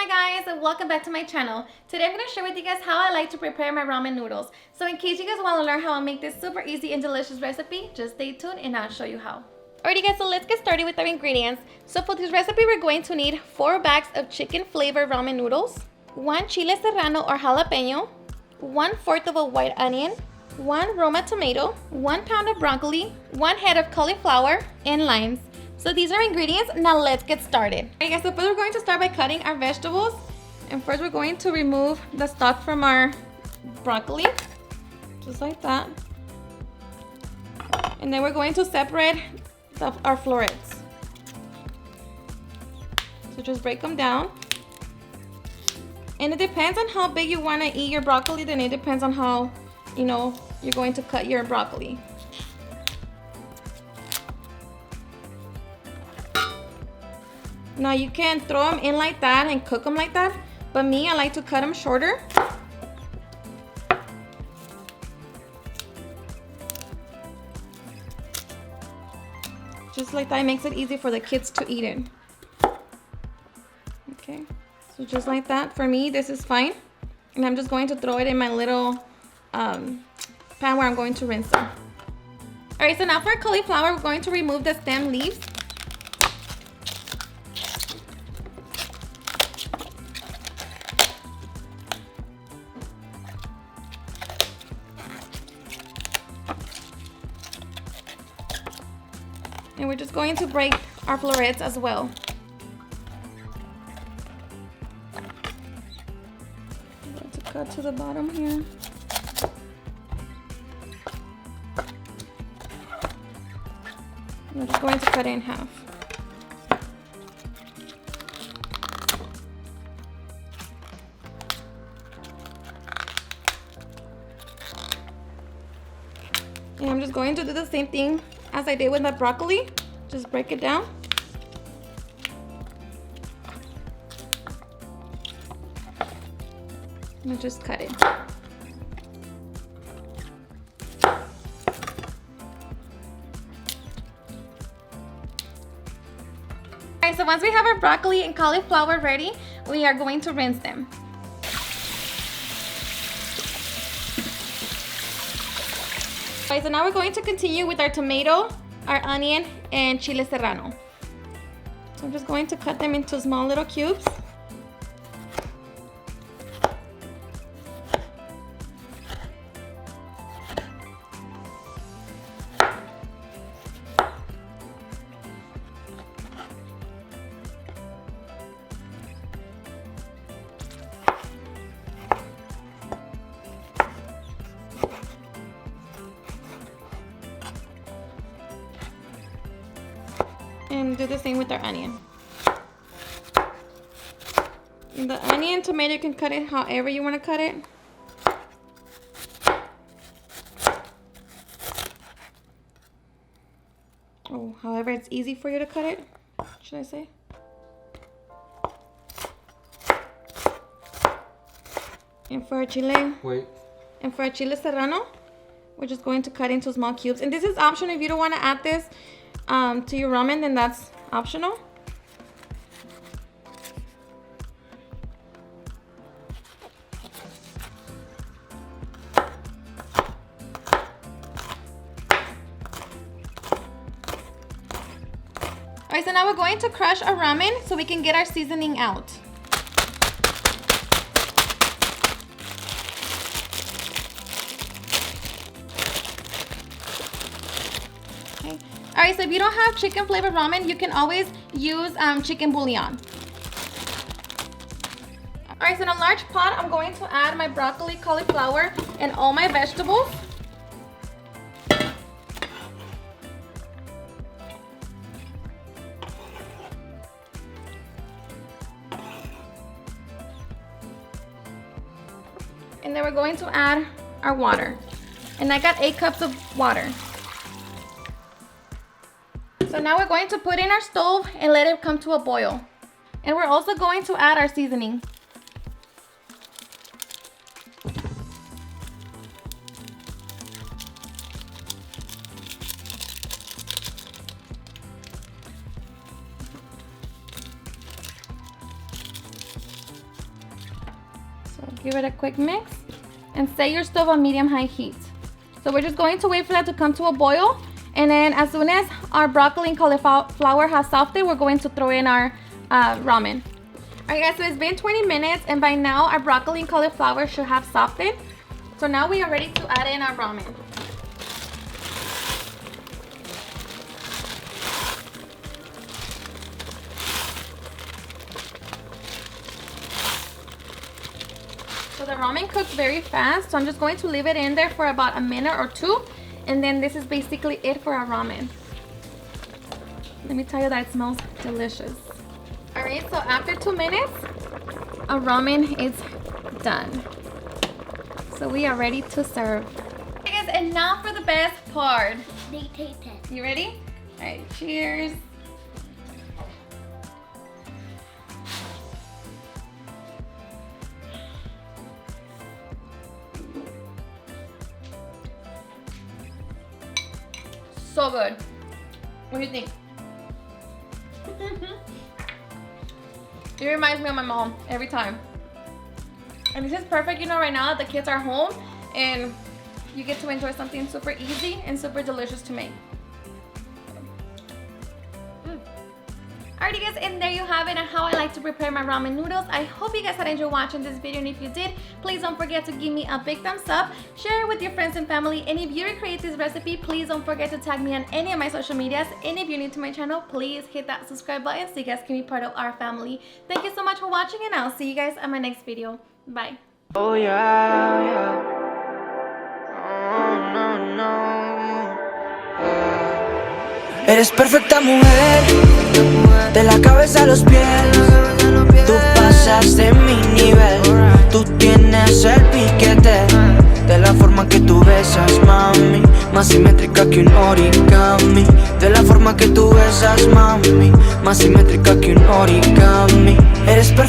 Hi guys, and welcome back to my channel. Today I'm going to share with you guys how I like to prepare my ramen noodles. So in case you guys want to learn how I make this super easy and delicious recipe, just stay tuned and I'll show you how. Alrighty guys, so let's get started with our ingredients. So for this recipe we're going to need 4 bags of chicken flavored ramen noodles, 1 chile serrano or jalapeno, 1/4 of a white onion, 1 roma tomato, 1 pound of broccoli, 1 head of cauliflower, and limes. So these are ingredients. Now let's get started. Alright guys, so first we're going to start by cutting our vegetables. And first we're going to remove the stalk from our broccoli. Just like that. And then we're going to separate our florets. So just break them down. And it depends on how big you want to eat your broccoli, then it depends on how, you're going to cut your broccoli. Now you can throw them in like that and cook them like that, but me, I like to cut them shorter. Just like that, it makes it easy for the kids to eat it. Okay, so just like that. For me, this is fine. And I'm just going to throw it in my little pan where I'm going to rinse them. All right, so now for cauliflower, we're going to remove the stem leaves. And we're just going to break our florets as well. I'm going to cut to the bottom here. We're just going to cut it in half. And I'm just going to do the same thing as I did with the broccoli. Just break it down. And just cut it. Alright, so once we have our broccoli and cauliflower ready, we are going to rinse them. Alright, so now we're going to continue with our tomato, our onion, and chile serrano. So I'm just going to cut them into small little cubes. And do the same with our onion. And the onion, tomato, you can cut it however you want to cut it. Oh, however it's easy for you to cut it, should I say? And for our chile, and for our chile serrano, we're just going to cut into small cubes. And this is optional. If you don't want to add this to your ramen, then that's optional. Alright, so now we're going to crush our ramen so we can get our seasoning out. Okay. Alright, so if you don't have chicken flavored ramen, you can always use chicken bouillon. Alright, so in a large pot, I'm going to add my broccoli, cauliflower, and all my vegetables. And then we're going to add our water. And I got 8 cups of water. So now we're going to put in our stove and let it come to a boil. And we're also going to add our seasoning. So give it a quick mix and set your stove on medium-high heat. So we're just going to wait for that to come to a boil, and then as soon as our broccoli and cauliflower has softened, we're going to throw in our ramen. Alright guys, so it's been 20 minutes and by now our broccoli and cauliflower should have softened. So now we are ready to add in our ramen. So the ramen cooks very fast, so I'm just going to leave it in there for about a minute or two, and then this is basically it for our ramen. Let me tell you that it smells delicious. Alright, so after 2 minutes, our ramen is done. So we are ready to serve. Okay guys, and now for the best part. They taste it. You ready? Alright, cheers. So good. What do you think? It reminds me of my mom every time. And this is perfect, you know, right now that the kids are home and you get to enjoy something super easy and super delicious to make. Alrighty guys, and there you have it on how I like to prepare my ramen noodles. I hope you guys had enjoyed watching this video, and if you did, please don't forget to give me a big thumbs up, share it with your friends and family, and if you recreate this recipe, please don't forget to tag me on any of my social medias, and if you're new to my channel, please hit that subscribe button so you guys can be part of our family. Thank you so much for watching, and I'll see you guys on my next video. Bye. Oh yeah, yeah. Oh, no, no. Eres perfecta mujer, de la cabeza a los pies. Tú pasas de mi nivel, tú tienes el piquete. De la forma que tú besas, mami, más simétrica que un origami. De la forma que tú besas, mami, más simétrica que un origami. Eres perfecta.